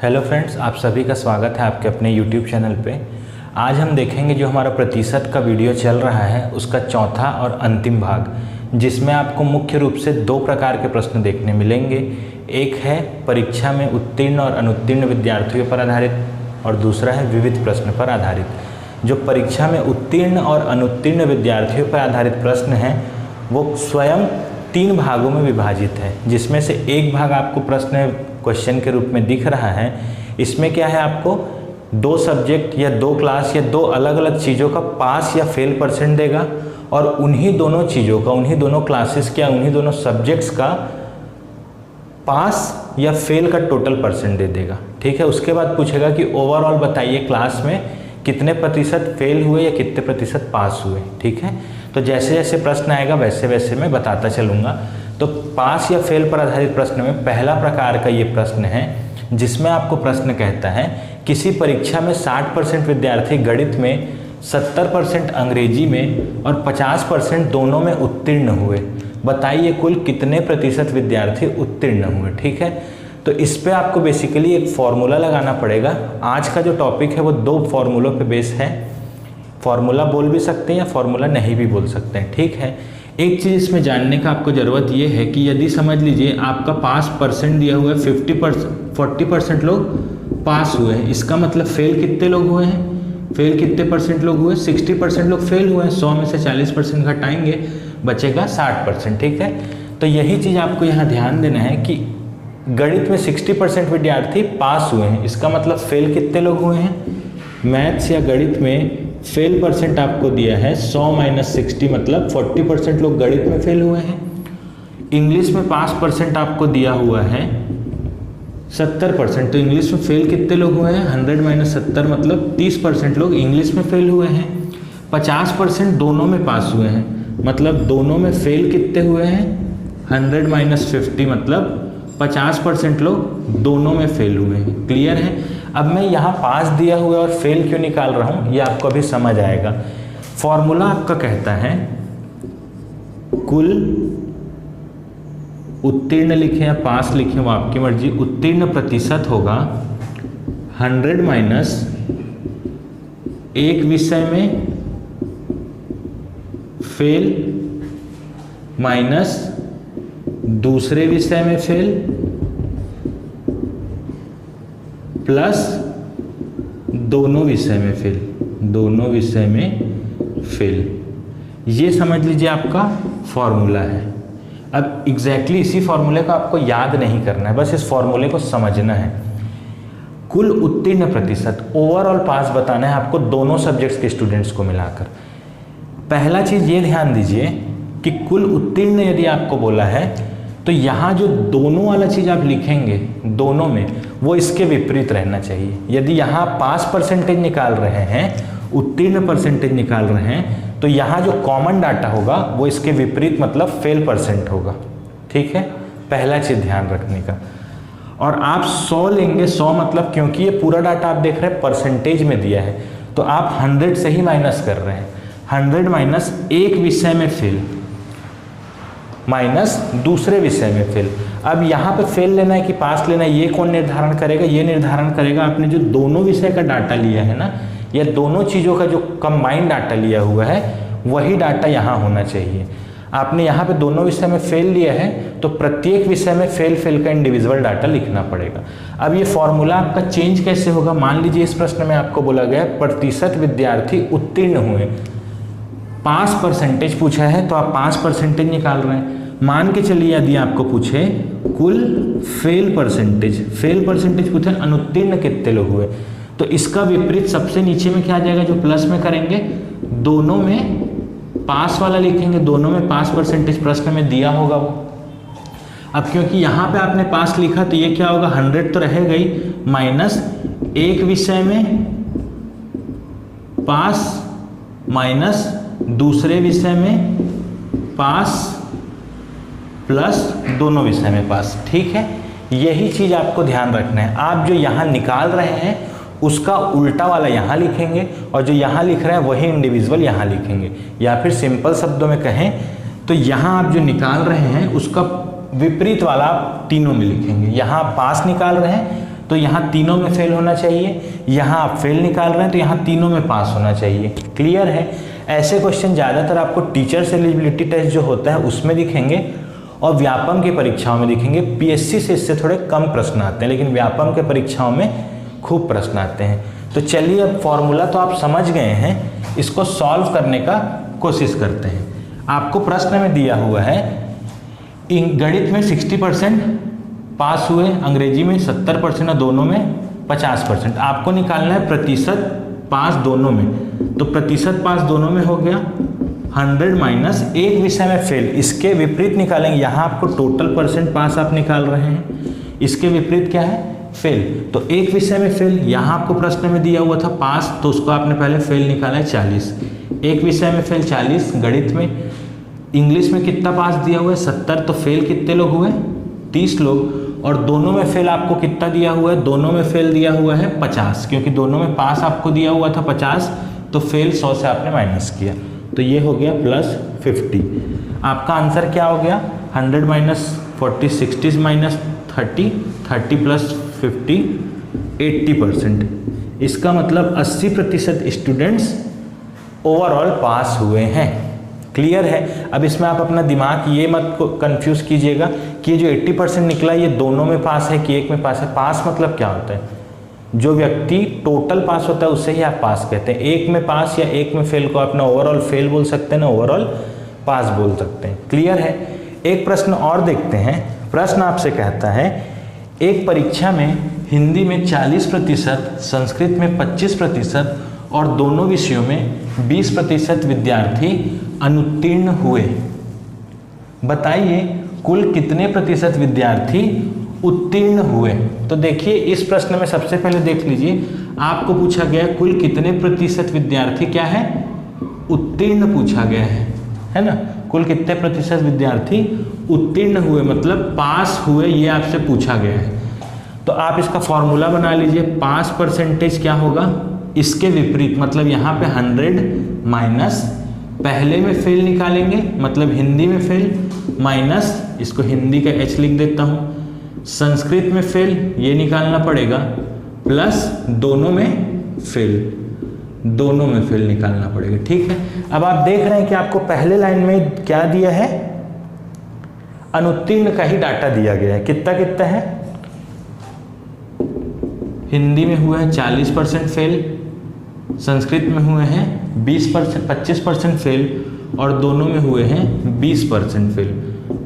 Hello friends, आप सभी का स्वागत है आपके अपने यूट्यूब चैनल पे। आज हम देखेंगे जो हमारा प्रतिशत का वीडियो चल रहा है उसका चौथा और अंतिम भाग, जिसमें आपको मुख्य रूप से दो प्रकार के प्रश्न देखने मिलेंगे। एक है परीक्षा में उत्तीर्ण और अनुत्तीर्ण विद्यार्थियों पर आधारित और दूसरा है विविध प्रश्न पर आधारित। जो परीक्षा में उत्तीर्ण और अनुत्तीर्ण विद्यार्थियों पर आधारित प्रश्न हैं वो स्वयं 3 भागों में विभाजित है, जिसमें से एक भाग आपको प्रश्न क्वेश्चन के रूप में दिख रहा है। इसमें क्या है, आपको 2 सब्जेक्ट या 2 क्लास या 2 अलग अलग चीज़ों का पास या फेल परसेंट देगा और उन्हीं दोनों चीज़ों का, उन्हीं दोनों क्लासेस का, उन्हीं दोनों सब्जेक्ट्स का पास या फेल का टोटल परसेंट दे देगा। ठीक है, उसके बाद पूछेगा कि ओवरऑल बताइए क्लास में कितने प्रतिशत फेल हुए या कितने प्रतिशत पास हुए। ठीक है, तो जैसे जैसे प्रश्न आएगा वैसे वैसे मैं बताता चलूँगा। तो पास या फेल पर आधारित प्रश्न में पहला प्रकार का ये प्रश्न है, जिसमें आपको प्रश्न कहता है किसी परीक्षा में 60% विद्यार्थी गणित में, 70% अंग्रेजी में और 50% दोनों में उत्तीर्ण हुए। बताइए कुल कितने प्रतिशत विद्यार्थी उत्तीर्ण हुए। ठीक है, तो इस पे आपको बेसिकली एक फॉर्मूला लगाना पड़ेगा। आज का जो टॉपिक है वो 2 फॉर्मूलों पे बेस है। फॉर्मूला बोल भी सकते हैं या फॉर्मूला नहीं भी बोल सकते हैं। ठीक है, एक चीज़ इसमें जानने का आपको ज़रूरत ये है कि यदि समझ लीजिए आपका पास परसेंट दिया हुआ है 40% लोग पास हुए हैं, इसका मतलब फेल कितने लोग हुए हैं, फेल कितने परसेंट लोग हुए, 60% लोग फेल हुए हैं। 100 में से 40% घटाएंगे, बचेगा 60%। ठीक है, तो यही चीज़ आपको यहाँ ध्यान देना है कि गणित में 60% विद्यार्थी पास हुए हैं, इसका मतलब फेल कितने लोग हुए हैं। मैथ्स या गणित में फेल परसेंट आपको दिया है 100 - 60, मतलब 40% लोग गणित में फेल हुए हैं। इंग्लिश में पास परसेंट आपको दिया हुआ है 70%, तो इंग्लिश में फेल कितने लोग हुए हैं, 100 - 70 मतलब 30% लोग इंग्लिश में फेल हुए हैं। 50% दोनों में पास हुए हैं, मतलब दोनों में फेल कितने हुए हैं, 100 - 50 मतलब 50% लोग दोनों में फेल हुए हैं। क्लियर है। अब मैं यहाँ पास दिया हुआ और फेल क्यों निकाल रहा हूँ ये आपको अभी समझ आएगा। फॉर्मूला आपका कहता है कुल उत्तीर्ण लिखें या पास लिखें वो आपकी मर्जी, उत्तीर्ण प्रतिशत होगा 100 - एक विषय में फेल माइनस दूसरे विषय में फेल प्लस दोनों विषय में फेल, दोनों विषय में फेल। ये समझ लीजिए आपका फॉर्मूला है। अब एग्जैक्टली इसी फॉर्मूले को आपको याद नहीं करना है, बस इस फॉर्मूले को समझना है। कुल उत्तीर्ण प्रतिशत, ओवरऑल पास बताना है आपको दोनों सब्जेक्ट्स के स्टूडेंट्स को मिलाकर। पहला चीज़ ये ध्यान दीजिए कि कुल उत्तीर्ण यदि आपको बोला है तो यहाँ जो दोनों वाला चीज़ आप लिखेंगे दोनों में, वो इसके विपरीत रहना चाहिए। यदि यहाँ पास परसेंटेज निकाल रहे हैं, उत्तीर्ण परसेंटेज निकाल रहे हैं, तो यहाँ जो कॉमन डाटा होगा वो इसके विपरीत मतलब फेल परसेंट होगा। ठीक है, पहला चीज़ ध्यान रखने का। और आप 100 लेंगे, 100 मतलब क्योंकि ये पूरा डाटा आप देख रहे हैं परसेंटेज में दिया है, तो आप 100 से ही माइनस कर रहे हैं। 100 - एक विषय में फेल माइनस दूसरे विषय में फेल। अब यहाँ पे फेल लेना है कि पास लेना है, ये कौन निर्धारण करेगा, ये निर्धारण करेगा आपने जो दोनों विषय का डाटा लिया है ना, या दोनों चीज़ों का जो कंबाइंड डाटा लिया हुआ है वही डाटा यहाँ होना चाहिए। आपने यहाँ पे दोनों विषय में फेल लिया है तो प्रत्येक विषय में फेल का इंडिविजुअल डाटा लिखना पड़ेगा। अब ये फॉर्मूला आपका चेंज कैसे होगा, मान लीजिए इस प्रश्न में आपको बोला गया प्रतिशत विद्यार्थी उत्तीर्ण हुए, पास परसेंटेज पूछा है तो आप पास परसेंटेज निकाल रहे हैं। मान के चलिए यदि आपको पूछे कुल फेल परसेंटेज पूछे अनुत्तीर्ण कितने लोग हुए, तो इसका विपरीत सबसे नीचे में क्या आ जाएगा, जो प्लस में करेंगे दोनों में पास वाला लिखेंगे, दोनों में पास परसेंटेज प्रश्न में दिया होगा वो। अब क्योंकि यहाँ पे आपने पास लिखा तो ये क्या होगा, 100 तो रहेगा ही, माइनस एक विषय में पास माइनस दूसरे विषय में पास प्लस दोनों विषय में पास। ठीक है, यही चीज़ आपको ध्यान रखना है। आप जो यहाँ निकाल रहे हैं उसका उल्टा वाला यहाँ लिखेंगे और जो यहाँ लिख रहे हैं वही इंडिविजुअल यहाँ लिखेंगे, या फिर सिंपल शब्दों में कहें तो यहाँ आप जो निकाल रहे हैं उसका विपरीत वाला आप तीनों में लिखेंगे। यहाँ आप पास निकाल रहे हैं तो यहाँ तीनों में फेल होना चाहिए, यहाँ आप फेल निकाल रहे हैं तो यहाँ तीनों में पास होना चाहिए। क्लियर है? ऐसे क्वेश्चन ज़्यादातर आपको टीचर्स एलिजिबिलिटी टेस्ट जो होता है उसमें दिखेंगे और व्यापम की परीक्षाओं में दिखेंगे। पीएससी से इससे थोड़े कम प्रश्न आते हैं, लेकिन व्यापम के परीक्षाओं में खूब प्रश्न आते हैं। तो चलिए, अब फॉर्मूला तो आप समझ गए हैं, इसको सॉल्व करने का कोशिश करते हैं। आपको प्रश्न में दिया हुआ है गणित में 60% पास हुए, अंग्रेजी में 70% और दोनों में 50%। आपको निकालना है प्रतिशत पास दोनों में, तो प्रतिशत पास दोनों में हो गया 100 माइनस एक विषय में फेल। इसके विपरीत निकालेंगे, यहाँ आपको टोटल परसेंट पास आप निकाल रहे हैं, इसके विपरीत क्या है? फेल। तो एक विषय में फेल, यहाँ आपको प्रश्न में दिया हुआ था पास, तो उसको आपने पहले फेल निकाला है 40। एक विषय में फेल 40, गणित में। इंग्लिश में कितना पास दिया हुआ है? 70, तो फेल कितने लोग हुए? 30 लोग। और दोनों में फेल आपको कितना दिया हुआ है? दोनों में फेल दिया हुआ है 50, क्योंकि दोनों में पास आपको दिया हुआ था 50, तो फेल 100 से आपने माइनस किया, तो ये हो गया प्लस 50। आपका आंसर क्या हो गया? 100 माइनस 40, 60 माइनस 30, 30 प्लस 50, 80%। इसका मतलब 80% स्टूडेंट्स ओवरऑल पास हुए हैं। क्लियर है? अब इसमें आप अपना दिमाग ये मत कंफ्यूज कीजिएगा कि ये जो 80% निकला ये दोनों में पास है कि एक में पास है। पास मतलब क्या होता है? जो व्यक्ति टोटल पास होता है उससे ही आप पास कहते हैं। एक में पास या एक में फेल को आप ना ओवरऑल फेल बोल सकते हैं ना ओवरऑल पास बोल सकते हैं। क्लियर है? एक प्रश्न और देखते हैं। प्रश्न आपसे कहता है एक परीक्षा में हिंदी में 40%, संस्कृत में 25% और दोनों विषयों में 20% विद्यार्थी अनुत्तीर्ण हुए। बताइए कुल कितने प्रतिशत विद्यार्थी उत्तीर्ण हुए? तो देखिए, इस प्रश्न में सबसे पहले देख लीजिए, आपको पूछा गया कुल कितने प्रतिशत विद्यार्थी क्या है? उत्तीर्ण पूछा गया है ना? कुल कितने प्रतिशत विद्यार्थी उत्तीर्ण हुए, मतलब पास हुए, ये आपसे पूछा गया है। तो आप इसका फॉर्मूला बना लीजिए। पास परसेंटेज क्या होगा? इसके विपरीत, मतलब यहाँ पे 100 माइनस पहले में फेल निकालेंगे, मतलब हिंदी में फेल, माइनस इसको हिंदी का H लिख देता हूँ, संस्कृत में फेल ये निकालना पड़ेगा, प्लस दोनों में फेल, दोनों में फेल निकालना पड़ेगा। ठीक है? अब आप देख रहे हैं कि आपको पहले लाइन में क्या दिया है? अनुत्तीर्ण का ही डाटा दिया गया है। कितना कितना है? हिंदी में हुआ है 40% फेल, संस्कृत में हुए हैं 25% फेल और दोनों में हुए हैं 20% फेल।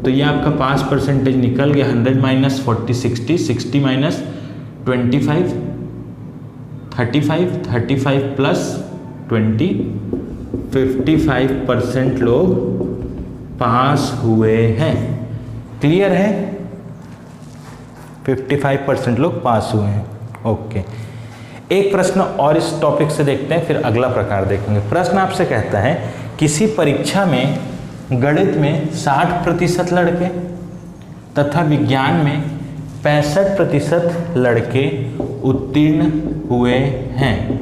तो ये आपका पास परसेंटेज निकल गया 100 माइनस 40 60, 60 माइनस 25 35, 35 प्लस 20, 55% लोग पास हुए हैं। क्लियर है? 55% लोग पास हुए हैं। ओके, एक प्रश्न और इस टॉपिक से देखते हैं, फिर अगला प्रकार देखेंगे। प्रश्न आपसे कहता है किसी परीक्षा में गणित में 60% लड़के तथा विज्ञान में 65% लड़के उत्तीर्ण हुए हैं,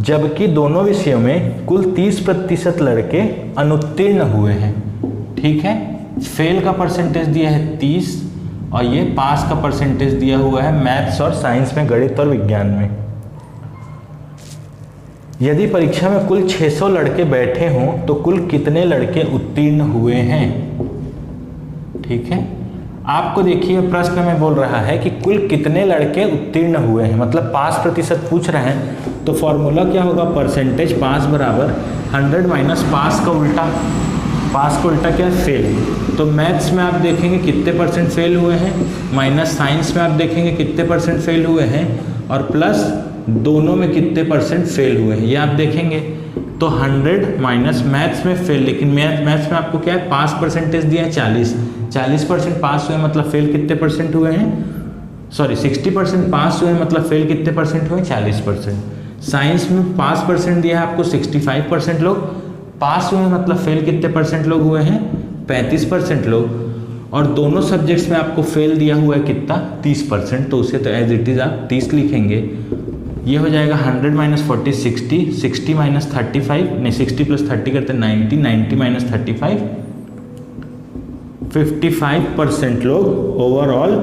जबकि दोनों विषयों में कुल 30% लड़के अनुत्तीर्ण हुए हैं। ठीक है? फेल का परसेंटेज दिया है 30 और ये पास का परसेंटेज दिया हुआ है मैथ्स और साइंस में, गणित और विज्ञान में। यदि परीक्षा में कुल 600 लड़के बैठे हों तो कुल कितने लड़के उत्तीर्ण हुए हैं? ठीक है? आपको देखिए प्रश्न में बोल रहा है कि कुल कितने लड़के उत्तीर्ण हुए हैं, मतलब पास प्रतिशत पूछ रहे हैं। तो फॉर्मूला क्या होगा? परसेंटेज पास बराबर 100 माइनस पास का उल्टा, पास का उल्टा क्या है? फेल। तो मैथ्स में आप देखेंगे कितने परसेंट फेल हुए हैं, माइनस साइंस में आप देखेंगे कितने परसेंट फेल हुए हैं, और प्लस दोनों में कितने परसेंट फेल हुए हैं, ये आप देखेंगे। तो 100 माइनस मैथ्स में फेल, लेकिन मैथ्स में आपको क्या है? पास परसेंटेज दिया है 40% पास हुए, मतलब फेल कितने परसेंट हुए हैं? सॉरी, 60% पास हुए मतलब फेल कितने परसेंट हुए? 40%। साइंस में पास परसेंट दिया है आपको 65% लोग पास हुए, मतलब फेल कितने परसेंट लोग हुए हैं? 35% लोग। और दोनों सब्जेक्ट्स में आपको फेल दिया हुआ है कितना? 30%। तो उसे तो एज इट इज़ आप 30 लिखेंगे। ये हो जाएगा 100 माइनस 40 60, 60 माइनस 35, नहीं 60 प्लस 30 करते हैं 90, 90 माइनस 35 55% लोग ओवरऑल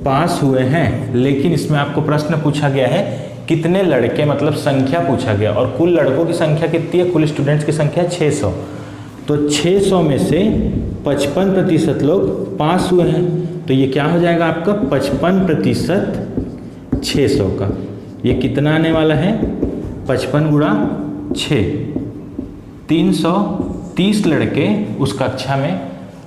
पास हुए हैं। लेकिन इसमें आपको प्रश्न पूछा गया है कितने लड़के, मतलब संख्या पूछा गया, और कुल लड़कों की संख्या कितनी है, कुल स्टूडेंट्स की संख्या 600। तो 600 में से 55% लोग पास हुए हैं, तो ये क्या हो जाएगा आपका 55% 600 का। ये कितना आने वाला है 55 गुणा 6, 330 लड़के उस कक्षा में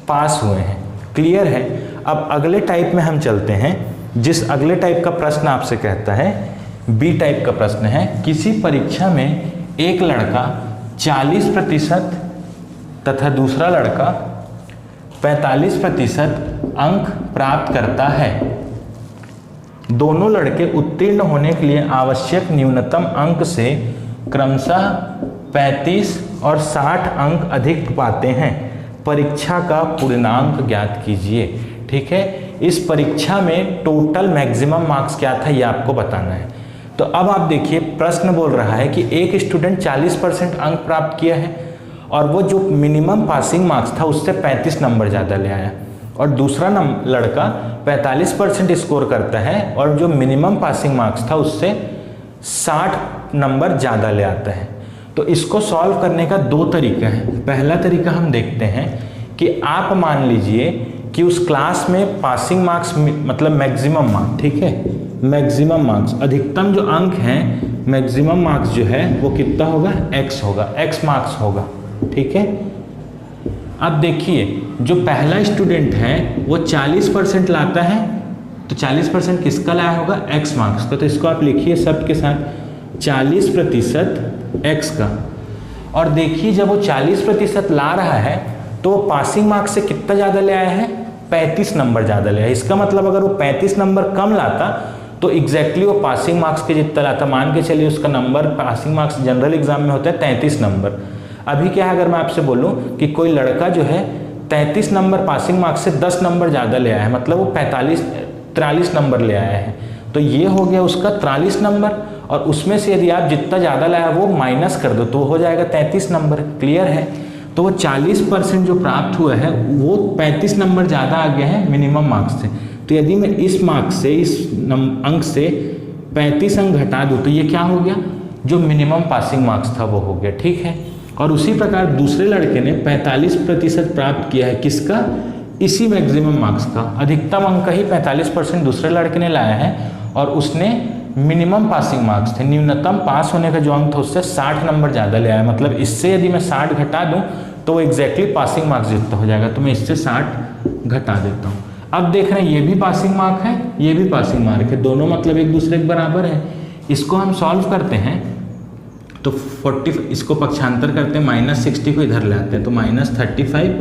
पास हुए हैं। क्लियर है। अब अगले टाइप में हम चलते हैं। जिस अगले टाइप का प्रश्न आपसे कहता है, बी टाइप का प्रश्न है, किसी परीक्षा में एक लड़का 40% तथा दूसरा लड़का 45% अंक प्राप्त करता है। दोनों लड़के उत्तीर्ण होने के लिए आवश्यक न्यूनतम अंक से क्रमशः 35 और 60 अंक अधिक पाते हैं। परीक्षा का पूर्णांक ज्ञात कीजिए। ठीक है, इस परीक्षा में टोटल मैक्सिमम मार्क्स क्या था ये आपको बताना है। तो अब आप देखिए, प्रश्न बोल रहा है कि एक स्टूडेंट 40% अंक प्राप्त किया है और वो जो मिनिमम पासिंग मार्क्स था उससे 35 नंबर ज़्यादा ले आया, और दूसरा लड़का 45% स्कोर करता है और जो मिनिमम पासिंग मार्क्स था उससे 60 नंबर ज़्यादा ले आता है। तो इसको सॉल्व करने का दो तरीका है। पहला तरीका हम देखते हैं कि आप मान लीजिए कि उस क्लास में पासिंग मार्क्स मतलब मैक्सिमम मार्क्स, ठीक है, मैक्सिमम मार्क्स, अधिकतम जो अंक हैं, मैक्सिमम मार्क्स जो है वो कितना होगा, x होगा, x मार्क्स होगा। ठीक है। अब देखिए, जो पहला स्टूडेंट है वो 40% लाता है, तो 40% किसका लाया होगा, x मार्क्स का। तो इसको आप लिखिए सब के साथ 40% x का। और देखिए, जब वो 40% ला रहा है तो वो पासिंग मार्क्स से कितना ज़्यादा ले आया है, 35 नंबर ज़्यादा ले आया। इसका मतलब अगर वो 35 नंबर कम लाता तो एग्जैक्टली वो पासिंग मार्क्स के जितना लाता। मान के चलिए उसका number, passing marks general exam में होता है 33 नंबर। अभी क्या है, अगर मैं आपसे बोलूं कि कोई लड़का जो है 33 नंबर पासिंग मार्क्स से 10 नंबर ज़्यादा ले आया है, मतलब वो 43 नंबर ले आया है, तो ये हो गया उसका 43 नंबर। और उसमें से यदि आप जितना ज़्यादा लाया वो माइनस कर दो तो हो जाएगा 33 नंबर। क्लियर है। तो वो 40% जो प्राप्त हुआ है वो 35 नंबर ज़्यादा आ गया है मिनिमम मार्क्स से। तो यदि मैं इस मार्क्स से, इस अंक से 35 अंक घटा दूँ तो ये क्या हो गया, जो मिनिमम पासिंग मार्क्स था वो हो गया। ठीक है। और उसी प्रकार दूसरे लड़के ने 45% प्राप्त किया है, किसका, इसी मैक्सिमम मार्क्स का। अधिकतम अंक ही 45% दूसरे लड़के ने लाया है और उसने मिनिमम पासिंग मार्क्स थे, न्यूनतम पास होने का जो अंक था उससे 60 नंबर ज़्यादा ले आया। मतलब इससे यदि मैं 60 घटा दूं तो वो एग्जैक्टली पासिंग मार्क्स जितना हो जाएगा, तो मैं इससे 60 घटा देता हूँ। अब देख रहे हैं ये भी पासिंग मार्क है, ये भी पासिंग मार्क है, दोनों मतलब एक दूसरे के बराबर है। इसको हम सॉल्व करते हैं तो 40, इसको पक्षांतर करते हैं, -60 को इधर ले आते हैं, तो -35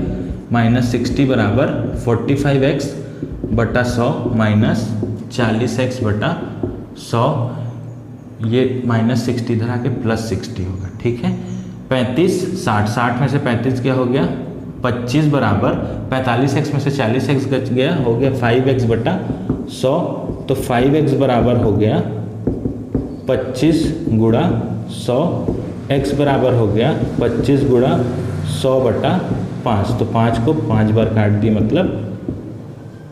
-60 बराबर 45x बटा 100 माइनस 40x बटा 100, ये -60 इधर आके +60 होगा। ठीक है। 35 60 में से 35 क्या हो गया 25 बराबर 45x में से 40x बच गया, हो गया 5x बटा 100। तो 5x बराबर हो गया 25 गुणा 100, x बराबर हो गया 25 गुणा 100 बटा 5। तो 5 को 5 बार काट दिए, मतलब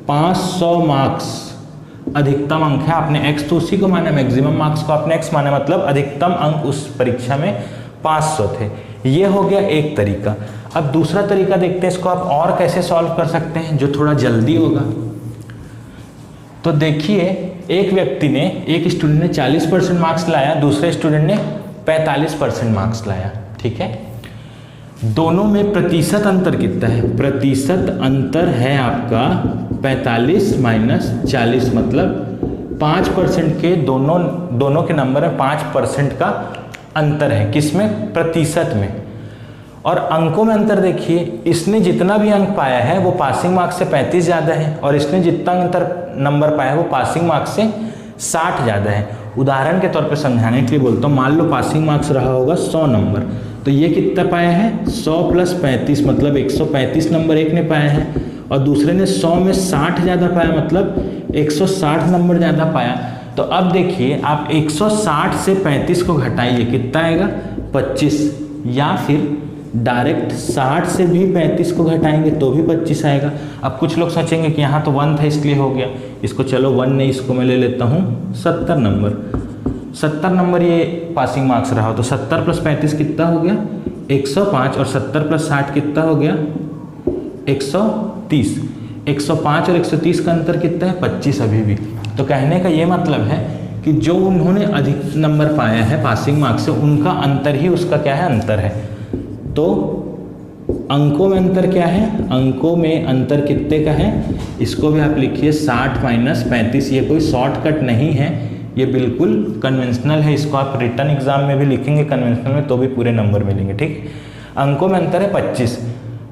500 मार्क्स अधिकतम अंक है। आपने x तो उसी को माना, मैक्सिमम मार्क्स को आपने x माना, मतलब अधिकतम अंक उस परीक्षा में 500 थे। ये हो गया एक तरीका। अब दूसरा तरीका देखते हैं, इसको आप और कैसे सॉल्व कर सकते हैं जो थोड़ा जल्दी होगा। तो देखिए, एक व्यक्ति ने, एक स्टूडेंट ने 40% मार्क्स लाया, दूसरे स्टूडेंट ने 45% मार्क्स लाया। ठीक है। दोनों में प्रतिशत अंतर कितना है, प्रतिशत अंतर है आपका 45 माइनस 40, मतलब 5% के दोनों के नंबर में 5% का अंतर है। किसमें, प्रतिशत में। और अंकों में अंतर देखिए, इसने जितना भी अंक पाया है वो पासिंग मार्क्स से 35 ज़्यादा है, और इसने जितना नंबर पाया है वो पासिंग मार्क्स से 60 ज़्यादा है। उदाहरण के तौर पे समझाने के लिए बोलता हूँ, मान लो पासिंग मार्क्स रहा होगा 100 नंबर, तो ये कितना पाया है 100 + 35, मतलब 135 नंबर एक ने पाया है, और दूसरे ने 100 में 60 ज़्यादा पाया, मतलब 160 नंबर ज़्यादा पाया। तो अब देखिए, आप 160 से 35 को घटाइए, कितना आएगा 25, या फिर डायरेक्ट 60 से भी 35 को घटाएंगे तो भी 25 आएगा। अब कुछ लोग सोचेंगे कि यहाँ तो 1 था इसलिए हो गया, इसको चलो 1 नहीं, इसको मैं ले लेता हूँ 70 नंबर। 70 नंबर ये पासिंग मार्क्स रहा हो तो 70 + 35 कितना हो गया 105, और 70 + 60 कितना हो गया 130। 105 और 130 का अंतर कितना है 25 अभी भी। तो कहने का ये मतलब है कि जो उन्होंने अधिक नंबर पाया है पासिंग मार्क्स से, उनका अंतर ही उसका क्या है अंतर है। तो अंकों में अंतर क्या है, अंकों में अंतर कितने का है, इसको भी आप लिखिए 60 - 35। ये कोई शॉर्टकट नहीं है, ये बिल्कुल कन्वेंशनल है। इसको आप रिटन एग्जाम में भी लिखेंगे कन्वेंशनल में तो भी पूरे नंबर मिलेंगे। ठीक, अंकों में अंतर है 25,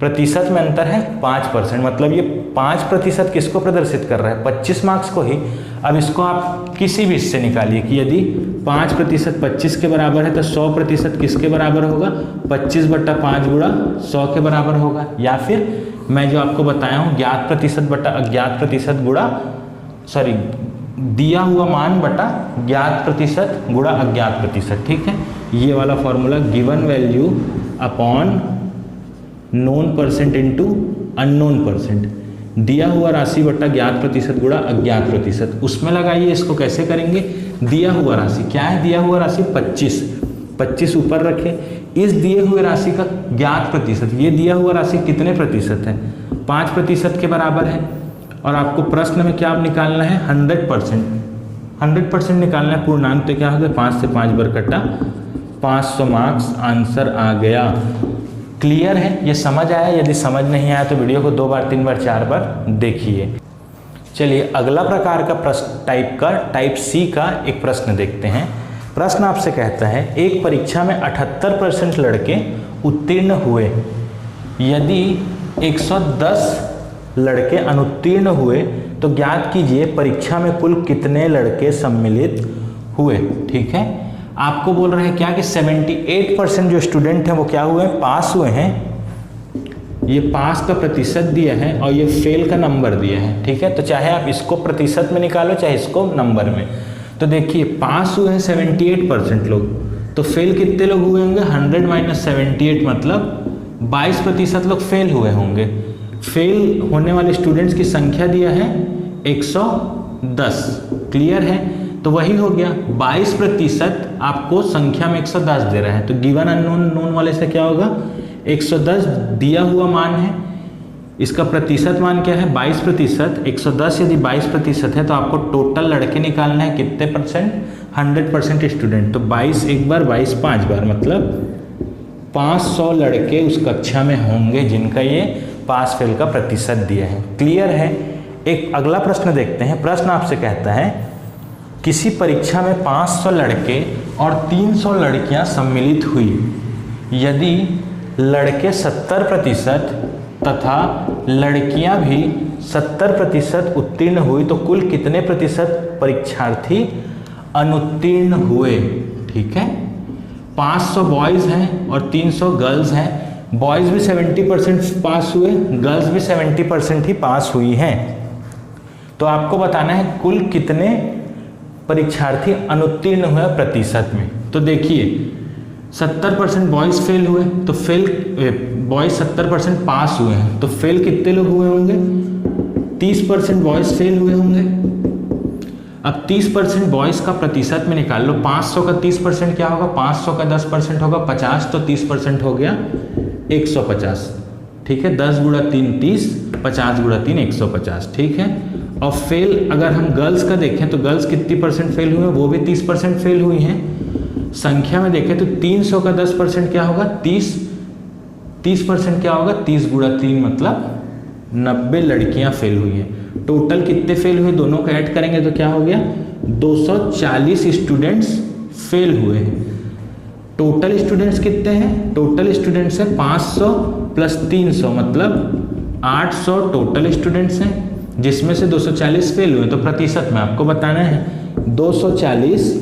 प्रतिशत में अंतर है 5%। मतलब ये 5% किसको प्रदर्शित कर रहा है 25 मार्क्स को ही। अब इसको आप किसी भी इससे निकालिए कि यदि 5% 25 के बराबर है तो 100% किसके बराबर होगा 25/5 गुणा 100 के बराबर होगा। या फिर मैं जो आपको बताया हूँ ज्ञात प्रतिशत बटा अज्ञात प्रतिशत गुणा दिया हुआ मान बटा ज्ञात प्रतिशत गुणा अज्ञात प्रतिशत। ठीक है, ये वाला formula given value upon known percent into unknown percent, दिया हुआ राशि बटा ज्ञात प्रतिशत गुणा अज्ञात प्रतिशत, उसमें लगाइए। इसको कैसे करेंगे, दिया हुआ राशि क्या है, दिया हुआ राशि 25 ऊपर रखे, इस दिए हुए राशि का ज्ञात प्रतिशत, ये दिया हुआ राशि कितने प्रतिशत है 5% के बराबर है। और आपको प्रश्न में क्या निकालना है 100% निकालना है पूर्णांक। तो क्या हो गया 5 से 5 बार कटा 500 मार्क्स आंसर आ गया। क्लियर है, ये समझ आया। यदि समझ नहीं आया तो वीडियो को 2 बार 3 बार 4 बार देखिए। चलिए अगला प्रकार का प्रश्न टाइप सी का एक प्रश्न देखते हैं। प्रश्न आपसे कहता है एक परीक्षा में 78% लड़के उत्तीर्ण हुए, यदि 110 लड़के अनुत्तीर्ण हुए तो ज्ञात कीजिए परीक्षा में कुल कितने लड़के सम्मिलित हुए। ठीक है, आपको बोल रहे हैं क्या कि 78% जो स्टूडेंट हैं वो क्या हुए पास हुए हैं। ये पास का प्रतिशत दिया है और ये फेल का नंबर दिया है। ठीक है, तो चाहे आप इसको प्रतिशत में निकालो चाहे इसको नंबर में। तो देखिए पास हुए हैं 78% लोग, तो फेल कितने लोग हुए होंगे 100 - 78 मतलब 22% लोग फेल हुए होंगे। फेल होने वाले स्टूडेंट्स की संख्या दिया है 110। क्लियर है, तो वही हो गया 22% आपको संख्या में 110 दे रहा है। तो गिवन अननोन नोन वाले से क्या होगा 110 दिया हुआ मान है, इसका प्रतिशत मान क्या है 22%। 110 यदि 22% है तो आपको टोटल लड़के निकालना है कितने परसेंट 100% स्टूडेंट। तो 22 एक बार 22 5 बार मतलब 500 लड़के उस कक्षा में होंगे जिनका ये पास फेल का प्रतिशत दिया है। क्लियर है। एक अगला प्रश्न देखते हैं। प्रश्न आपसे कहता है किसी परीक्षा में 500 लड़के और 300 लड़कियां सम्मिलित हुई, यदि लड़के 70% तथा लड़कियां भी 70% उत्तीर्ण हुई तो कुल कितने प्रतिशत परीक्षार्थी अनुत्तीर्ण हुए। ठीक है, 500 बॉयज़ हैं और 300 गर्ल्स हैं। बॉयज़ भी 70% पास हुए, गर्ल्स भी 70% ही पास हुई हैं। तो आपको बताना है कुल कितने परीक्षार्थी अनुत्तीर्ण हुए प्रतिशत में। तो देखिए 70% बॉयज़ फेल हुए तो बॉयज़ 70% पास हुए हैं तो फेल कितने लोग हुए होंगे 30% बॉयज़ फेल हुए होंगे। अब 30% बॉयज़ का प्रतिशत में निकाल लो। 500 का 30% क्या होगा 500 का 10% होगा 50, तो 30% हो गया 150। ठीक है, 10 गुणा 3 30, 50 गुणा 3 150। ठीक है, और फेल अगर हम गर्ल्स का देखें तो गर्ल्स कितनी परसेंट फेल हुए वो भी 30% फेल हुई हैं। संख्या में देखें तो 300 का 10% क्या होगा 30% क्या होगा 30 गुणा 3 मतलब 90 लड़कियां फेल हुई हैं। टोटल कितने फेल हुए दोनों को ऐड करेंगे तो क्या हो गया 240 स्टूडेंट्स फेल हुए हैं। टोटल स्टूडेंट्स कितने हैं, टोटल स्टूडेंट्स हैं 500 प्लस 300 मतलब 800 टोटल स्टूडेंट्स हैं, जिसमें से 240 फेल हुए। तो प्रतिशत में आपको बताना है 240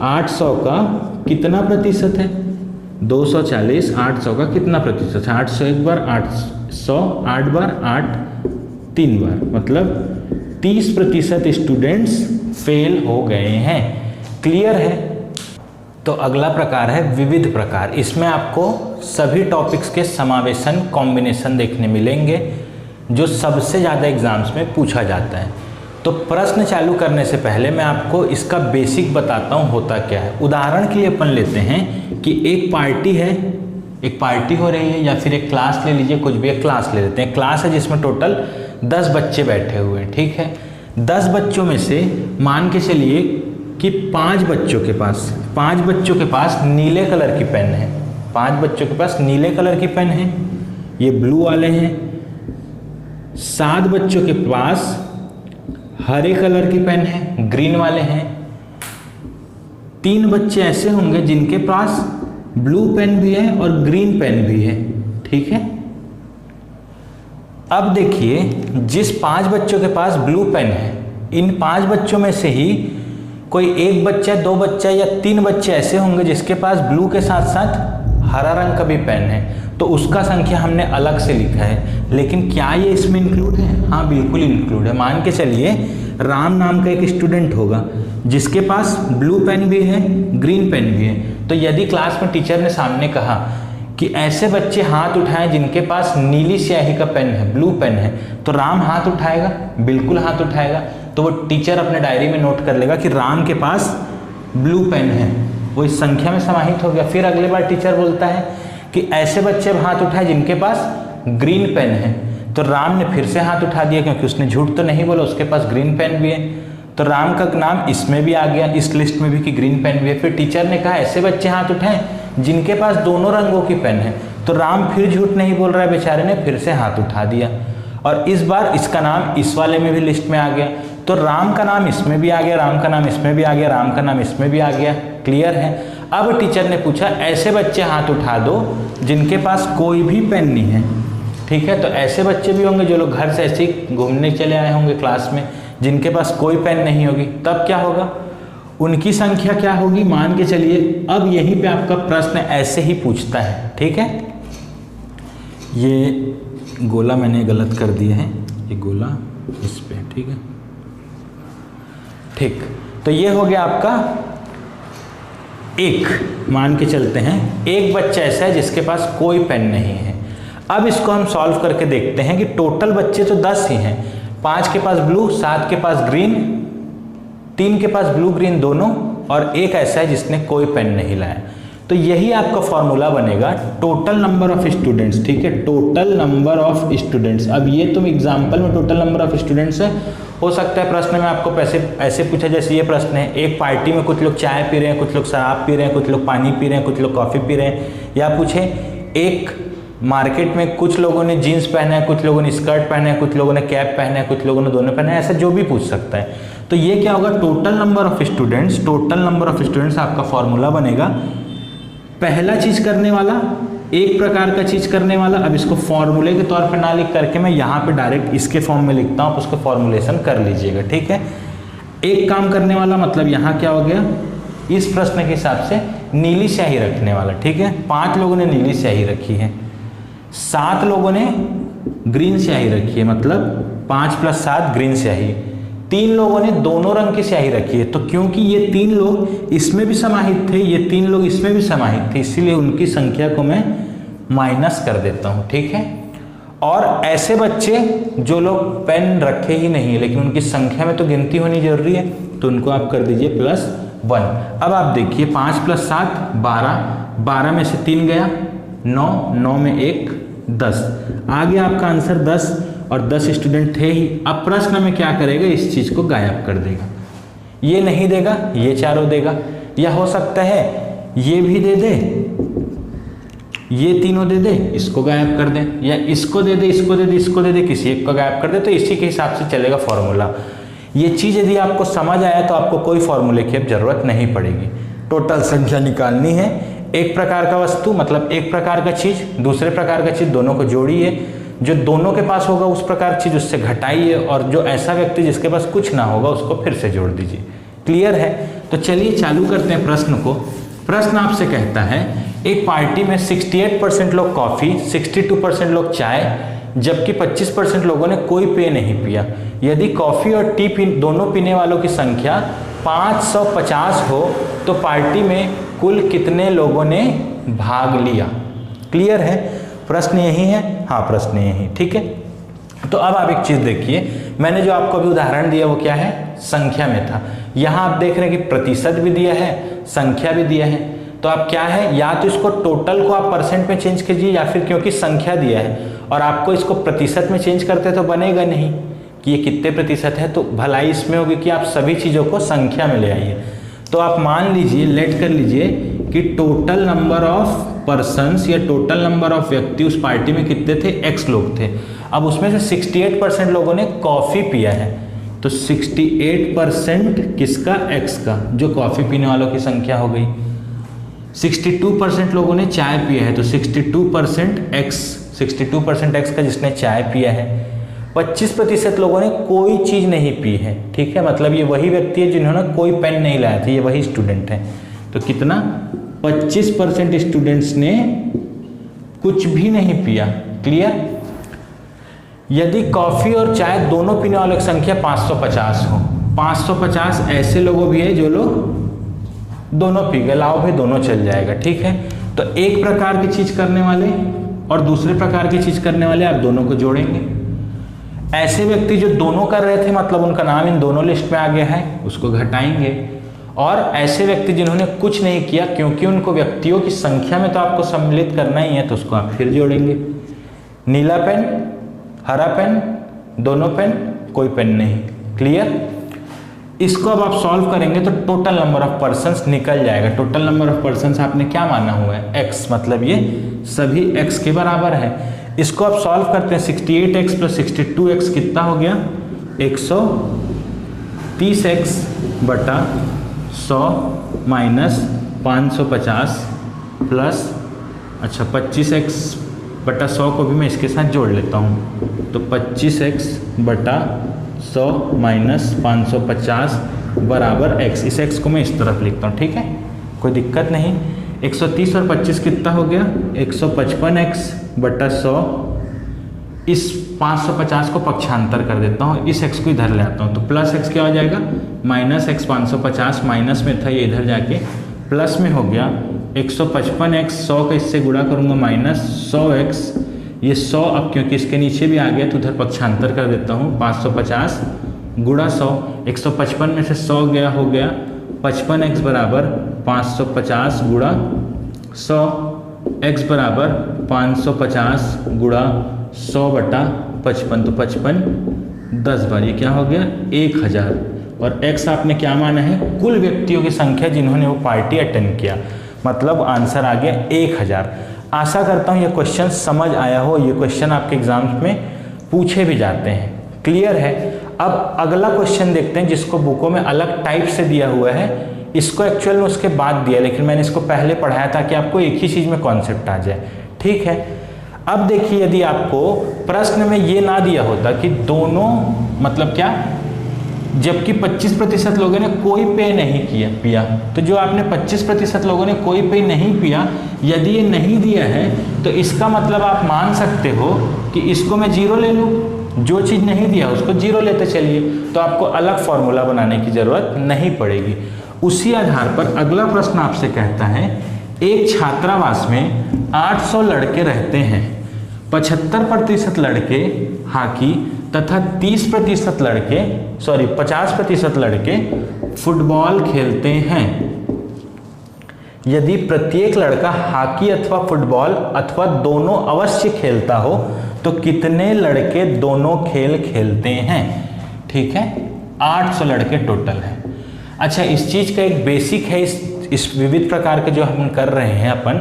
800 का कितना प्रतिशत है 240 800 का कितना प्रतिशत है 800 एक बार 800 8 बार 8 3 बार मतलब 30% स्टूडेंट्स फेल हो गए हैं। क्लियर है। तो तो अगला प्रकार है विविध प्रकार। इसमें आपको सभी टॉपिक्स के समावेशन कॉम्बिनेशन देखने मिलेंगे जो सबसे ज़्यादा एग्जाम्स में पूछा जाता है। तो प्रश्न चालू करने से पहले मैं आपको इसका बेसिक बताता हूँ होता क्या है। उदाहरण के लिए अपन लेते हैं कि एक पार्टी हो रही है या फिर एक क्लास ले लीजिए, कुछ भी एक क्लास ले लेते हैं। क्लास है जिसमें टोटल 10 बच्चे बैठे हुए हैं, ठीक है। 10 बच्चों में से मान के चलिए कि 5 बच्चों के पास नीले कलर की पेन है। 5 बच्चों के पास नीले कलर की पेन है, ये ब्लू वाले हैं। 7 बच्चों के पास हरे कलर की पेन है, ग्रीन वाले हैं। 3 बच्चे ऐसे होंगे जिनके पास ब्लू पेन भी है और ग्रीन पेन भी है, ठीक है। अब देखिए, जिस 5 बच्चों के पास ब्लू पेन है, इन 5 बच्चों में से ही कोई एक बच्चा, 2 बच्चा या 3 बच्चे ऐसे होंगे जिसके पास ब्लू के साथ साथ हरा रंग का भी पेन है, तो उसका संख्या हमने अलग से लिखा है। लेकिन क्या ये इसमें इंक्लूड है? हाँ, बिल्कुल इंक्लूड है। मान के चलिए राम नाम का एक स्टूडेंट होगा जिसके पास ब्लू पेन भी है, ग्रीन पेन भी है। तो यदि क्लास में टीचर ने सामने कहा कि ऐसे बच्चे हाथ उठाएं जिनके पास नीली स्याही का पेन है, ब्लू पेन है, तो राम हाथ उठाएगा, बिल्कुल हाथ उठाएगा। तो वो टीचर अपने डायरी में नोट कर लेगा कि राम के पास ब्लू पेन है, वो इस संख्या में समाहित हो गया। फिर अगले बार टीचर बोलता है कि ऐसे बच्चे हाथ उठाए जिनके पास ग्रीन पेन है, तो राम ने फिर से हाथ उठा दिया क्योंकि उसने झूठ तो नहीं बोला, उसके पास ग्रीन पेन भी है। तो राम का नाम इसमें भी आ गया, इस लिस्ट में भी कि ग्रीन पेन भी है। फिर टीचर ने कहा ऐसे बच्चे हाथ उठाएं जिनके पास दोनों रंगों की पेन है, तो राम फिर झूठ नहीं बोल रहा है, बेचारे ने फिर से हाथ उठा दिया। और इस बार इसका नाम इस वाले में भी लिस्ट में आ गया, तो राम का नाम इसमें भी आ गया, राम का नाम इसमें भी आ गया, राम का नाम इसमें भी आ गया। क्लियर है? अब टीचर ने पूछा ऐसे बच्चे हाथ उठा दो जिनके पास कोई भी पेन नहीं है, ठीक है। तो ऐसे बच्चे भी होंगे जो लोग घर से ऐसे ही घूमने चले आए होंगे क्लास में, जिनके पास कोई पेन नहीं होगी, तब क्या होगा? उनकी संख्या क्या होगी? मान के चलिए अब यहीं पे आपका प्रश्न ऐसे ही पूछता है, ठीक है। ये गोला मैंने गलत कर दिया है, ये गोला इस पे, ठीक है, ठीक। तो ये हो गया आपका एक, मान के चलते हैं एक बच्चा ऐसा है जिसके पास कोई पेन नहीं है। अब इसको हम सॉल्व करके देखते हैं कि टोटल बच्चे तो 10 ही हैं। 5 के पास ब्लू, 7 के पास ग्रीन, 3 के पास ब्लू ग्रीन दोनों, और एक ऐसा है जिसने कोई पेन नहीं लाया। तो यही आपका फॉर्मूला बनेगा टोटल नंबर ऑफ स्टूडेंट्स, ठीक है, टोटल नंबर ऑफ स्टूडेंट्स। अब ये तुम एग्जाम्पल में टोटल नंबर ऑफ स्टूडेंट्स है, हो सकता है प्रश्न में आपको ऐसे पूछा, जैसे ये प्रश्न है, एक पार्टी में कुछ लोग चाय पी रहे हैं, कुछ लोग शराब पी रहे हैं, कुछ लोग पानी पी रहे हैं, कुछ लोग कॉफ़ी पी रहे हैं। या पूछे एक मार्केट में कुछ लोगों ने जीन्स पहना है, कुछ लोगों ने स्कर्ट पहना है, कुछ लोगों ने कैप पहना है, कुछ लोगों ने दोनों पहना है, ऐसा जो भी पूछ सकता है। तो ये क्या होगा? Total number of students. Total number of students आपका फॉर्मूला बनेगा पहला चीज करने वाला, एक प्रकार का चीज करने वाला। अब इसको फॉर्मूले के तौर पे ना लिख करके मैं यहाँ पे डायरेक्ट इसके फॉर्म में लिखता हूँ, उसको फॉर्मुलेशन कर लीजिएगा, ठीक है। एक काम करने वाला मतलब यहाँ क्या हो गया? इस प्रश्न के हिसाब से नीली स्याही रखने वाला, ठीक है। 5 लोगों ने नीली स्याही रखी है, 7 लोगों ने ग्रीन स्याही रखी है, मतलब 5 + 7 ग्रीन स्याही। 3 लोगों ने दोनों रंग की स्याही रखी है, तो क्योंकि ये 3 लोग इसमें भी समाहित थे, ये 3 लोग इसमें भी समाहित थे, इसीलिए उनकी संख्या को मैं माइनस कर देता हूँ, ठीक है। और ऐसे बच्चे जो लोग पेन रखे ही नहीं है लेकिन उनकी संख्या में तो गिनती होनी जरूरी है, तो उनको आप कर दीजिए +1। अब आप देखिए 5 + 7 12, 12 में से 3 गया 9, 9 में 1 10, आ गया आपका आंसर 10, और 10 स्टूडेंट थे ही। अब प्रश्न में क्या करेगा? इस चीज को गायब कर देगा, ये नहीं देगा, ये चारों देगा, या हो सकता है ये भी दे दे, ये तीनों दे दे, इसको गायब कर दे, या इसको दे दे, इसको दे दे, इसको दे दे, किसी एक को गायब कर दे। तो इसी के हिसाब से चलेगा फॉर्मूला। ये चीज यदि आपको समझ आया तो आपको कोई फॉर्मूले की अब जरूरत नहीं पड़ेगी। टोटल संख्या निकालनी है, एक प्रकार का वस्तु मतलब एक प्रकार का चीज, दूसरे प्रकार का चीज, दोनों को जोड़िए, जो दोनों के पास होगा उस प्रकार की चीज उससे घटाइए, और जो ऐसा व्यक्ति जिसके पास कुछ ना होगा उसको फिर से जोड़ दीजिए। क्लियर है? तो चलिए चालू करते हैं प्रश्न को। प्रश्न आपसे कहता है एक पार्टी में 68% लोग कॉफी, 62% लोग चाय, जबकि 25% लोगों ने कोई पेय नहीं पिया। यदि कॉफी और टी दोनों पीने वालों की संख्या 550 हो तो पार्टी में कुल कितने लोगों ने भाग लिया। क्लियर है? प्रश्न यही है? हाँ, प्रश्न यही, ठीक है। तो अब आप एक चीज देखिए, मैंने जो आपको अभी उदाहरण दिया वो क्या है, संख्या में था। यहाँ आप देख रहे हैं कि प्रतिशत भी दिया है, संख्या भी दिया है। तो आप क्या है, या तो इसको टोटल को आप परसेंट में चेंज कीजिए, या फिर क्योंकि संख्या दिया है और आपको इसको प्रतिशत में चेंज करते तो बनेगा नहीं कि ये कितने प्रतिशत है, तो भलाई इसमें होगी कि आप सभी चीज़ों को संख्या में ले आइए। तो आप मान लीजिए, लेट कर लीजिए कि टोटल नंबर ऑफ पर्सन्स या टोटल नंबर ऑफ व्यक्ति उस पार्टी में कितने थे, एक्स लोग थे। अब उसमें से 68% लोगों ने कॉफ़ी पिया है, तो 68% किसका, एक्स का, जो कॉफ़ी पीने वालों की संख्या हो गई। 62% लोगों ने चाय पिया है, तो 62% एक्स का जिसने चाय पिया है। 25% लोगों ने कोई चीज़ नहीं पी है, ठीक है, मतलब ये वही व्यक्ति है जिन्होंने कोई पेन नहीं लाया था, ये वही स्टूडेंट है। तो कितना, 25% स्टूडेंट्स ने कुछ भी नहीं पिया। क्लियर? यदि कॉफ़ी और चाय दोनों पीने वालों की संख्या 550 हो, 550 ऐसे लोगों भी है जो लोग दोनों पी गए, लाओ भाई दोनों चल जाएगा, ठीक है। तो एक प्रकार की चीज़ करने वाले और दूसरे प्रकार की चीज़ करने वाले आप दोनों को जोड़ेंगे। ऐसे व्यक्ति जो दोनों कर रहे थे, मतलब उनका नाम इन दोनों लिस्ट में आ गया है, उसको घटाएंगे। और ऐसे व्यक्ति जिन्होंने कुछ नहीं किया, क्योंकि उनको व्यक्तियों की संख्या में तो आपको सम्मिलित करना ही है, तो उसको आप फिर जोड़ेंगे। नीला पेन, हरा पेन, दोनों पेन, कोई पेन नहीं। क्लियर? इसको अब आप सॉल्व करेंगे तो टोटल नंबर ऑफ पर्सन्स निकल जाएगा। टोटल नंबर ऑफ पर्सन्स आपने क्या माना हुआ है, एक्स, मतलब ये सभी एक्स के बराबर है। इसको आप सॉल्व करते हैं, 68x + 62x कितना हो गया, 130x बटा 100 माइनस 550 प्लस, अच्छा 25x बटा 100 को भी मैं इसके साथ जोड़ लेता हूँ, तो 25x बटा 100 माइनस 550 बराबर x। इस x को मैं इस तरफ लिखता हूँ, ठीक है, कोई दिक्कत नहीं। 130 और 25 कितना हो गया, 155x बटा 100। इस 550 को पक्षांतर कर देता हूँ, इस x को इधर ले आता हूँ, तो प्लस x क्या हो जाएगा, माइनस x। 550 माइनस में था, ये इधर जाके प्लस में हो गया। 155x, 100 का इससे गुणा करूँगा माइनस 100x, ये 100 अब क्योंकि इसके नीचे भी आ गया तो उधर पक्षांतर कर देता हूँ। 550 गुणा 100, 155 में से 100 गया, हो गया 55x बराबर 550 गुणा 100, x बराबर 550 गुणा 100 बटा 55, तो 55 10 बार, ये क्या हो गया 1000। और x आपने क्या माना है, कुल व्यक्तियों की संख्या जिन्होंने वो पार्टी अटेंड किया, मतलब आंसर आ गया 1000। आशा करता हूँ ये क्वेश्चन समझ आया हो। ये क्वेश्चन आपके एग्जाम्स में पूछे भी जाते हैं। क्लियर है? अब अगला क्वेश्चन देखते हैं जिसको बुकों में अलग टाइप से दिया हुआ है। इसको एक्चुअल में उसके बाद दिया, लेकिन मैंने इसको पहले पढ़ाया ताकि आपको एक ही चीज़ में कॉन्सेप्ट आ जाए, ठीक है। अब देखिए, यदि आपको प्रश्न में ये ना दिया होता कि दोनों, मतलब क्या, जबकि 25% लोगों ने कोई पे नहीं पिया, तो जो आपने 25% लोगों ने कोई पे नहीं पिया, यदि ये नहीं दिया है तो इसका मतलब आप मान सकते हो कि इसको मैं 0 ले लूँ, जो चीज़ नहीं दिया उसको 0 लेते चलिए, तो आपको अलग फॉर्मूला बनाने की ज़रूरत नहीं पड़ेगी। उसी आधार पर अगला प्रश्न आपसे कहता है, एक छात्रावास में 800 लड़के रहते हैं, 75% लड़के हॉकी तथा 50% लड़के फुटबॉल खेलते हैं। यदि प्रत्येक लड़का हॉकी अथवा फुटबॉल अथवा दोनों अवश्य खेलता हो तो कितने लड़के दोनों खेल खेलते हैं? ठीक है, 800 लड़के टोटल हैं। अच्छा, इस चीज़ का एक बेसिक है, इस विविध प्रकार के जो हम कर रहे हैं अपन,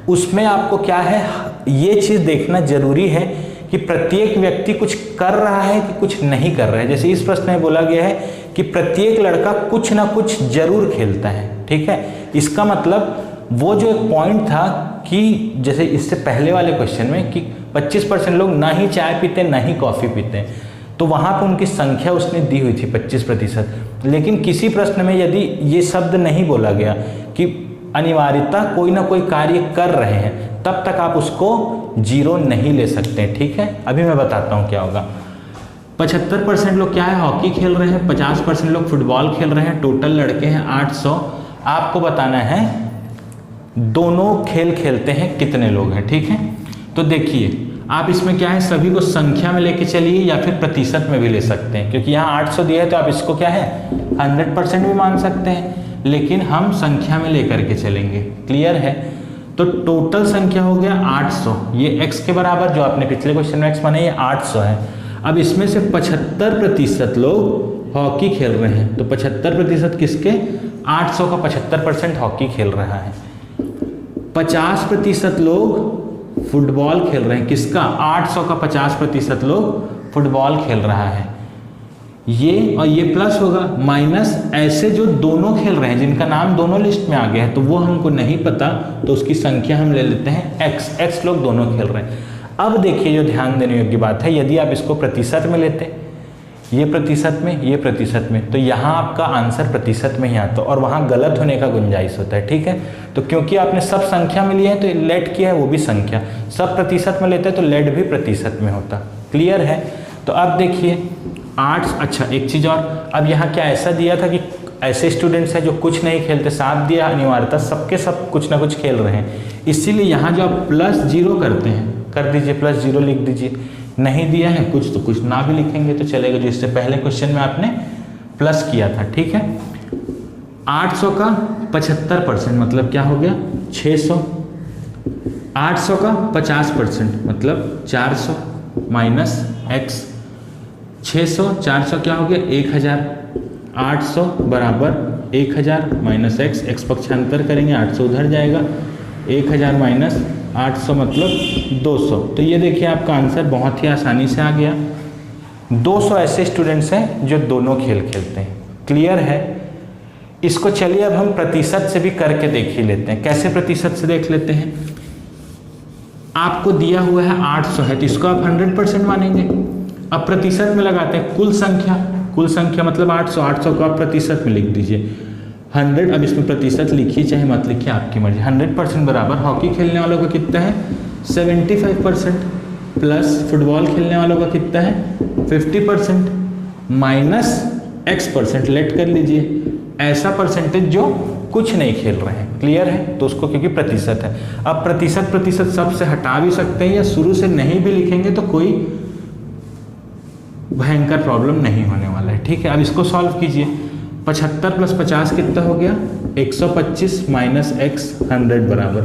उसमें आपको क्या है, ये चीज़ देखना जरूरी है कि प्रत्येक व्यक्ति कुछ कर रहा है कि कुछ नहीं कर रहा है। जैसे इस प्रश्न में बोला गया है कि प्रत्येक लड़का कुछ ना कुछ जरूर खेलता है, ठीक है। इसका मतलब वो जो एक पॉइंट था कि जैसे इससे पहले वाले क्वेश्चन में कि 25% लोग ना ही चाय पीते ना ही कॉफ़ी पीते, तो वहाँ पर उनकी संख्या उसने दी हुई थी 25%। लेकिन किसी प्रश्न में यदि ये शब्द नहीं बोला गया कि अनिवार्यता कोई ना कोई कार्य कर रहे हैं, तब तक आप उसको 0 नहीं ले सकते, ठीक है। अभी मैं बताता हूँ क्या होगा। 75% लोग क्या है, हॉकी खेल रहे हैं, 50% लोग फुटबॉल खेल रहे हैं, टोटल लड़के हैं 800। आपको बताना है दोनों खेल खेलते हैं कितने लोग हैं, ठीक है। तो देखिए आप इसमें क्या है, सभी को संख्या में लेके चलिए या फिर प्रतिशत में भी ले सकते हैं, क्योंकि यहाँ 800 दिया है तो आप इसको क्या है 100% भी मान सकते हैं, लेकिन हम संख्या में लेकर के चलेंगे। क्लियर है। तो टोटल संख्या हो गया 800, ये x के बराबर जो आपने पिछले क्वेश्चन में x माना ये 800 है। अब इसमें से 75% लोग हॉकी खेल रहे हैं, तो 75% किसके, 800 का 75% हॉकी खेल रहा है। 50% लोग फुटबॉल खेल रहे हैं, किसका, 800 का 50% लोग फुटबॉल खेल रहा है। ये और ये प्लस होगा, माइनस ऐसे जो दोनों खेल रहे हैं जिनका नाम दोनों लिस्ट में आ गया है तो वो हमको नहीं पता, तो उसकी संख्या हम ले लेते हैं x लोग दोनों खेल रहे हैं। अब देखिए जो ध्यान देने योग्य बात है, यदि आप इसको प्रतिशत में लेते, ये प्रतिशत में, ये प्रतिशत में, तो यहाँ आपका आंसर प्रतिशत में ही आता और वहाँ गलत होने का गुंजाइश होता है, ठीक है। तो क्योंकि आपने सब संख्या में लिया है तो लेट किया है वो भी संख्या, सब प्रतिशत में लेते हैं तो लेट भी प्रतिशत में होता। क्लियर है। तो अब देखिए 8, अच्छा एक चीज़ और, अब यहाँ क्या ऐसा दिया था कि ऐसे स्टूडेंट्स हैं जो कुछ नहीं खेलते, साथ दिया अनिवार्यता सबके सब कुछ ना कुछ खेल रहे हैं, इसीलिए यहाँ जो आप +0 करते हैं, कर दीजिए +0 लिख दीजिए। नहीं दिया है कुछ तो कुछ ना भी लिखेंगे तो चलेगा, जो इससे पहले क्वेश्चन में आपने प्लस किया था, ठीक है। 800 का 75% मतलब क्या हो गया 600, 800 का 50% मतलब 400 माइनस x, 600 400 क्या हो गया 1000, 800 बराबर 1000 माइनस x पक्षांतर करेंगे 800 उधर जाएगा, 1000 माइनस 800 मतलब 200। तो ये देखिए आपका आंसर बहुत ही आसानी से आ गया। 200 ऐसे स्टूडेंट्स हैं जो दोनों खेल खेलते हैं। क्लियर है। इसको चलिए अब हम प्रतिशत से भी करके देख ही लेते हैं। कैसे प्रतिशत से देख लेते हैं, आपको दिया हुआ है 800 है तो इसको आप 100% मानेंगे। अब प्रतिशत में लगाते हैं कुल संख्या मतलब 800, 800 को आप प्रतिशत में लिख दीजिए 100। अब इसमें प्रतिशत लिखिए चाहे मत लिखिए आपकी मर्जी। 100% बराबर हॉकी खेलने वालों का कितना है 75% प्लस फुटबॉल खेलने वालों का कितना है 50% माइनस x%, लेट कर लीजिए ऐसा परसेंटेज जो कुछ नहीं खेल रहे हैं। क्लियर है। तो उसको क्योंकि प्रतिशत है, अब प्रतिशत सबसे हटा भी सकते हैं या शुरू से नहीं भी लिखेंगे तो कोई भयंकर प्रॉब्लम नहीं होने वाला है। ठीक है। अब इसको सॉल्व कीजिए। 75 + 50 कितना हो गया 125 माइनस x 100 बराबर,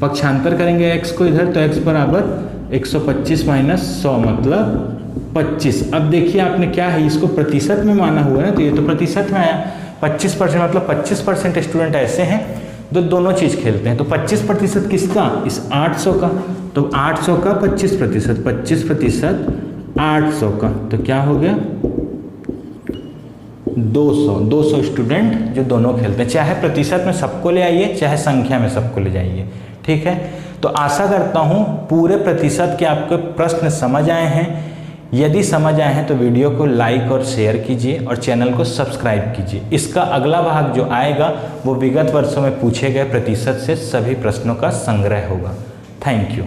पक्षांतर करेंगे x को इधर तो x बराबर 125 माइनस 100 मतलब 25। अब देखिए आपने क्या है इसको प्रतिशत में माना हुआ है तो ये तो प्रतिशत में आया। 25% मतलब 25% स्टूडेंट ऐसे हैं जो दोनों चीज़ खेलते हैं। तो 25% किसका, इस 800 का। तो 800 का 25%, 25% 800 का, तो क्या हो गया 200 स्टूडेंट जो दोनों खेलते हैं। चाहे प्रतिशत में सबको ले आइए चाहे संख्या में सबको ले जाइए। ठीक है। तो आशा करता हूँ पूरे प्रतिशत के आपके प्रश्न समझ आए हैं। यदि समझ आए हैं तो वीडियो को लाइक और शेयर कीजिए और चैनल को सब्सक्राइब कीजिए। इसका अगला भाग जो आएगा वो विगत वर्षों में पूछे गए प्रतिशत से सभी प्रश्नों का संग्रह होगा। Thank you.